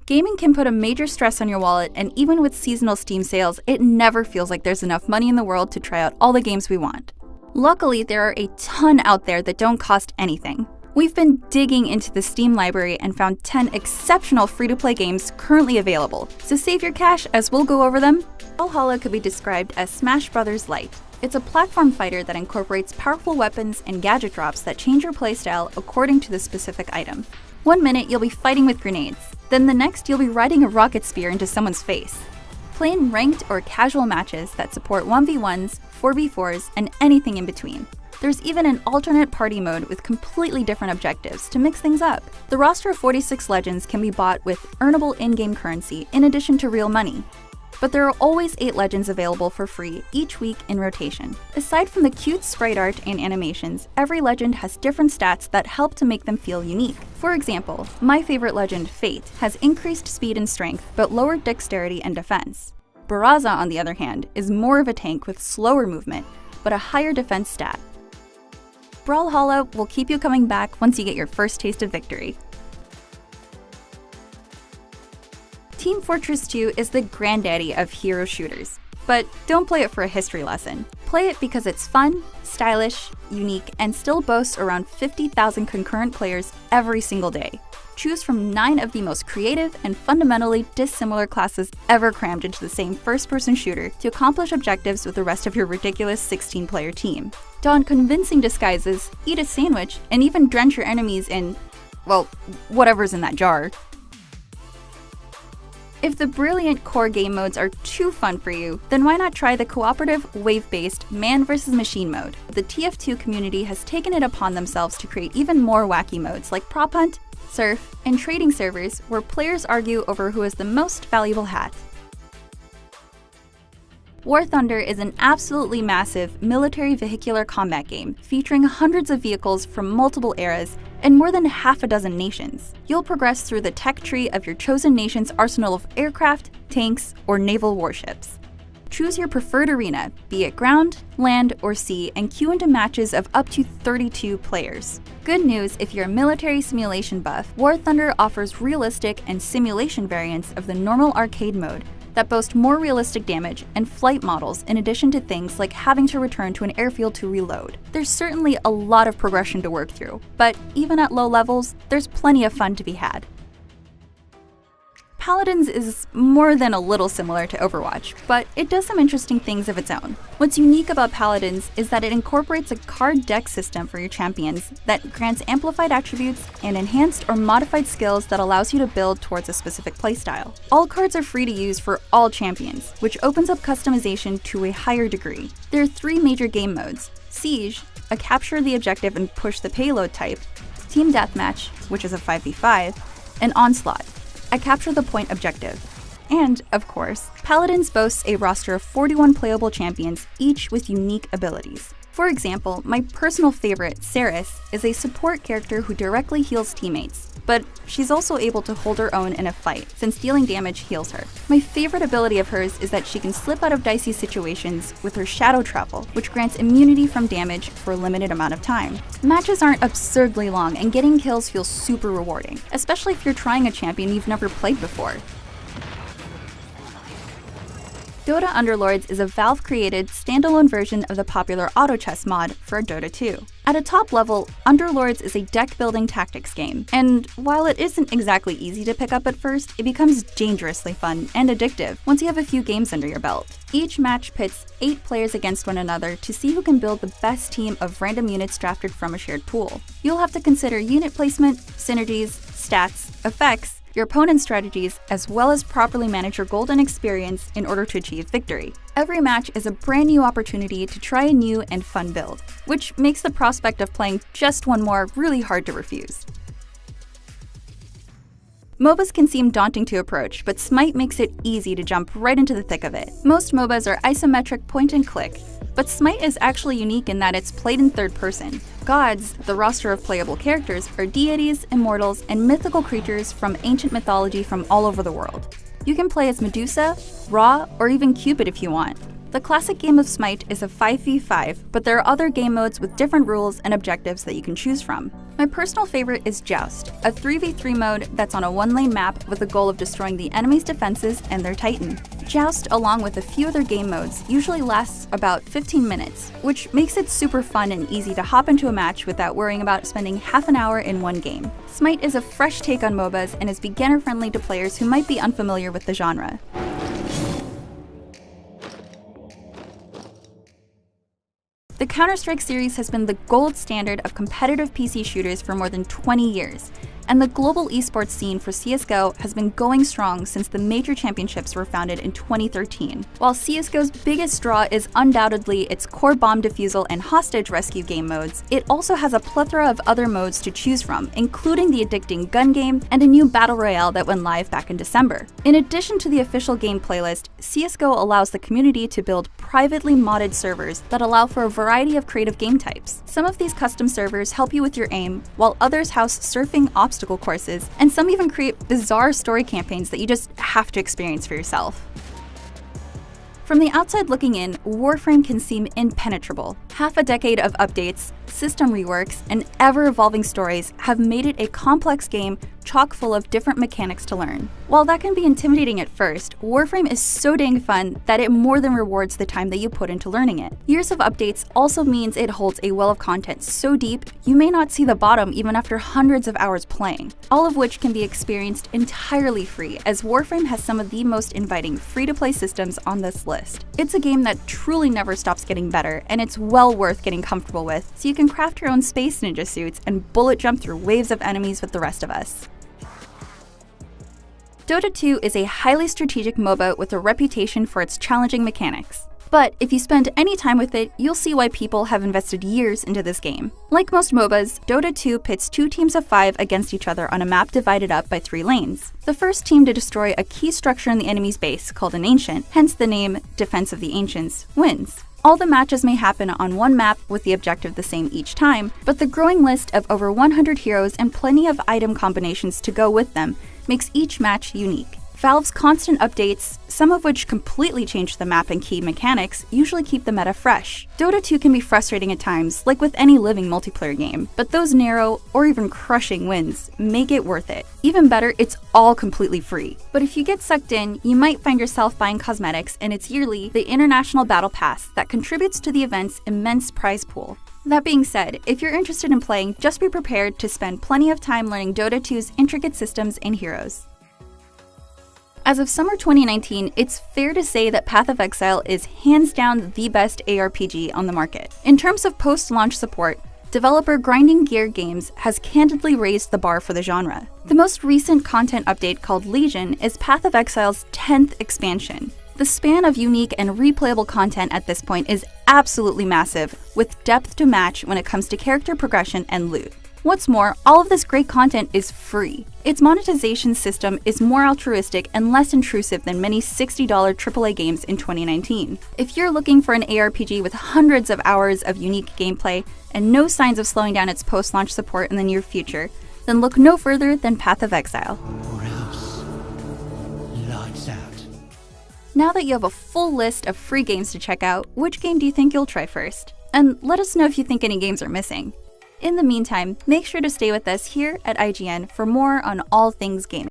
Gaming can put a major stress on your wallet, and even with seasonal Steam sales, it never feels like there's enough money in the world to try out all the games we want. Luckily, there are a ton out there that don't cost anything. We've been digging into the Steam library and found 10 exceptional free-to-play games currently available, so save your cash as we'll go over them. Brawlhalla could be described as Smash Bros. Lite. It's a platform fighter that incorporates powerful weapons and gadget drops that change your playstyle according to the specific item. 1 minute you'll be fighting with grenades, then the next you'll be riding a rocket spear into someone's face. Play in ranked or casual matches that support 1v1s, 4v4s, and anything in between. There's even an alternate party mode with completely different objectives to mix things up. The roster of 46 legends can be bought with earnable in-game currency in addition to real money. But there are always 8 legends available for free each week in rotation. Aside from the cute sprite art and animations, every legend has different stats that help to make them feel unique. For example, my favorite legend, Fate, has increased speed and strength, but lowered dexterity and defense. Barraza, on the other hand, is more of a tank with slower movement, but a higher defense stat. Brawlhalla will keep you coming back once you get your first taste of victory. Team Fortress 2 is the granddaddy of hero shooters, but don't play it for a history lesson. Play it because it's fun, stylish, unique, and still boasts around 50,000 concurrent players every single day. Choose from 9 of the most creative and fundamentally dissimilar classes ever crammed into the same first-person shooter to accomplish objectives with the rest of your ridiculous 16-player team. Don convincing disguises, eat a sandwich, and even drench your enemies in, well, whatever's in that jar. If the brilliant core game modes are too fun for you, then why not try the cooperative, wave-based man vs. machine mode? The TF2 community has taken it upon themselves to create even more wacky modes like Prop Hunt, Surf, and trading servers where players argue over who has the most valuable hat. War Thunder is an absolutely massive military vehicular combat game featuring hundreds of vehicles from multiple eras and more than half a dozen nations. You'll progress through the tech tree of your chosen nation's arsenal of aircraft, tanks, or naval warships. Choose your preferred arena, be it ground, land, or sea, and queue into matches of up to 32 players. Good news if you're a military simulation buff, War Thunder offers realistic and simulation variants of the normal arcade mode that boast more realistic damage and flight models in addition to things like having to return to an airfield to reload. There's certainly a lot of progression to work through, but even at low levels, there's plenty of fun to be had. Paladins is more than a little similar to Overwatch, but it does some interesting things of its own. What's unique about Paladins is that it incorporates a card deck system for your champions that grants amplified attributes and enhanced or modified skills that allows you to build towards a specific playstyle. All cards are free to use for all champions, which opens up customization to a higher degree. There are 3 major game modes: Siege, a capture the objective and push the payload type, Team Deathmatch, which is a 5v5, and Onslaught, a capture the point objective. And, of course, Paladins boasts a roster of 41 playable champions, each with unique abilities. For example, my personal favorite, Seris, is a support character who directly heals teammates, but she's also able to hold her own in a fight, since dealing damage heals her. My favorite ability of hers is that she can slip out of dicey situations with her Shadow Travel, which grants immunity from damage for a limited amount of time. Matches aren't absurdly long, and getting kills feels super rewarding, especially if you're trying a champion you've never played before. Dota Underlords is a Valve-created, standalone version of the popular Auto Chess mod for Dota 2. At a top level, Underlords is a deck-building tactics game, and while it isn't exactly easy to pick up at first, it becomes dangerously fun and addictive once you have a few games under your belt. Each match pits 8 players against one another to see who can build the best team of random units drafted from a shared pool. You'll have to consider unit placement, synergies, stats, effects, your opponent's strategies, as well as properly manage your golden experience in order to achieve victory. Every match is a brand new opportunity to try a new and fun build, which makes the prospect of playing just one more really hard to refuse. MOBAs can seem daunting to approach, but Smite makes it easy to jump right into the thick of it. Most MOBAs are isometric point and click, but Smite is actually unique in that it's played in third person. Gods, the roster of playable characters, are deities, immortals, and mythical creatures from ancient mythology from all over the world. You can play as Medusa, Ra, or even Cupid if you want. The classic game of Smite is a 5v5, but there are other game modes with different rules and objectives that you can choose from. My personal favorite is Joust, a 3v3 mode that's on a one-lane map with the goal of destroying the enemy's defenses and their Titan. Joust, along with a few other game modes, usually lasts about 15 minutes, which makes it super fun and easy to hop into a match without worrying about spending half an hour in one game. Smite is a fresh take on MOBAs and is beginner-friendly to players who might be unfamiliar with the genre. The Counter-Strike series has been the gold standard of competitive PC shooters for more than 20 years, and the global esports scene for CSGO has been going strong since the major championships were founded in 2013. While CSGO's biggest draw is undoubtedly its core bomb defusal and hostage rescue game modes, it also has a plethora of other modes to choose from, including the addicting gun game and a new battle royale that went live back in December. In addition to the official game playlist, CSGO allows the community to build privately modded servers that allow for a variety of creative game types. Some of these custom servers help you with your aim, while others house surfing obstacle courses, and some even create bizarre story campaigns that you just have to experience for yourself. From the outside looking in, Warframe can seem impenetrable. Half a decade of updates, system reworks, and ever-evolving stories have made it a complex game chock full of different mechanics to learn. While that can be intimidating at first, Warframe is so dang fun that it more than rewards the time that you put into learning it. Years of updates also means it holds a well of content so deep, you may not see the bottom even after hundreds of hours playing, all of which can be experienced entirely free, as Warframe has some of the most inviting free-to-play systems on this list. It's a game that truly never stops getting better, and it's well worth getting comfortable with, so you can craft your own space ninja suits and bullet jump through waves of enemies with the rest of us. Dota 2 is a highly strategic MOBA with a reputation for its challenging mechanics. But if you spend any time with it, you'll see why people have invested years into this game. Like most MOBAs, Dota 2 pits two teams of 5 against each other on a map divided up by 3 lanes. The first team to destroy a key structure in the enemy's base, called an Ancient, hence the name Defense of the Ancients, wins. All the matches may happen on one map with the objective the same each time, but the growing list of over 100 heroes and plenty of item combinations to go with them makes each match unique. Valve's constant updates, some of which completely change the map and key mechanics, usually keep the meta fresh. Dota 2 can be frustrating at times, like with any living multiplayer game, but those narrow, or even crushing wins make it worth it. Even better, it's all completely free. But if you get sucked in, you might find yourself buying cosmetics, and it's yearly the International Battle Pass that contributes to the event's immense prize pool. That being said, if you're interested in playing, just be prepared to spend plenty of time learning Dota 2's intricate systems and heroes. As of summer 2019, it's fair to say that Path of Exile is hands down the best ARPG on the market. In terms of post-launch support, developer Grinding Gear Games has candidly raised the bar for the genre. The most recent content update, called Legion, is Path of Exile's 10th expansion. The span of unique and replayable content at this point is absolutely massive, with depth to match when it comes to character progression and loot. What's more, all of this great content is free. Its monetization system is more altruistic and less intrusive than many $60 AAA games in 2019. If you're looking for an ARPG with hundreds of hours of unique gameplay and no signs of slowing down its post-launch support in the near future, then look no further than Path of Exile. Or else, lights out. Now that you have a full list of free games to check out, which game do you think you'll try first? And let us know if you think any games are missing. In the meantime, make sure to stay with us here at IGN for more on all things gaming.